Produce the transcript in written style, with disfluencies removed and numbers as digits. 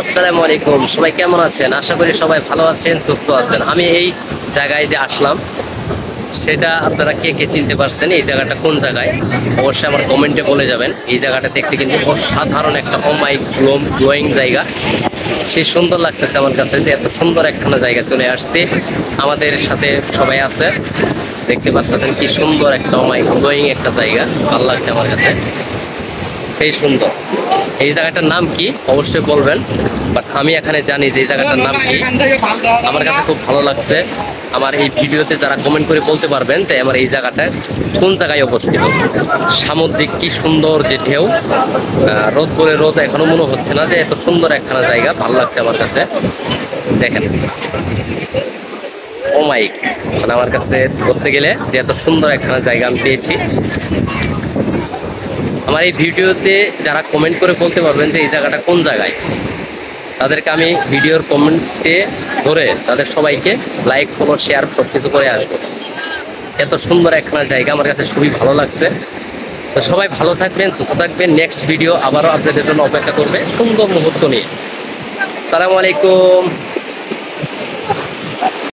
আসসালামু আলাইকুম, সবাই কেমন আছেন? আশা করি সবাই ভালো আছেন, সুস্থ আছেন। আমি এই জায়গায় যে আসলাম সেটা আপনারা কে কে চিনতে পারছেন? এই জায়গাটা কোন জায়গায় অবশ্যই আমার কমেন্টে বলে যাবেন। এই জায়গাটা দেখতে কিন্তু অসাধারণ একটা অমাইক গ্লোয়িং জায়গা। সে সুন্দর লাগতেছে আমার কাছে যে এত সুন্দর একখানা জায়গা চলে আসছে। আমাদের সাথে সবাই আছে, দেখতে পাচ্ছেন কি সুন্দর একটা অমাইক গ্লোয়িং একটা জায়গা। ভালো লাগছে আমার কাছে, সেই সুন্দর। এই জায়গাটার নাম কি অবশ্যই বলবেন, বাট আমি এখানে জানি যে এই জায়গাটার নাম কি। আমার কাছে খুব ভালো লাগছে। আমার এই ভিডিওতে যারা কমেন্ট করে বলতে পারবেন যে আমার এই জায়গাটা কোন জায়গায় অবস্থিত। সামুদ্রিক কি সুন্দর যে ঢেউ, রোদ বলে রোদ এখনো মনে হচ্ছে না যে এত সুন্দর একখানা জায়গা। ভালো লাগছে আমার কাছে, দেখেন ও মাইক। মানে আমার কাছে ধরতে গেলে যে এত সুন্দর একখানা জায়গা আমি পেয়েছি। আমার এই ভিডিওতে যারা কমেন্ট করে বলতে পারবেন যে এই জায়গাটা কোন জায়গায়, তাদেরকে আমি ভিডিওর কমেন্টে ধরে তাদের সবাইকে লাইক, ফলো, শেয়ার সব কিছু করে আসবো। এত সুন্দর একখানা জায়গা আমার কাছে খুবই ভালো লাগছে। তো সবাই ভালো থাকবেন, সুস্থ থাকবেন। নেক্সট ভিডিও আবারও আপনাদের জন্য অপেক্ষা করবে সুন্দর মুহূর্ত নিয়ে। আসসালামু আলাইকুম।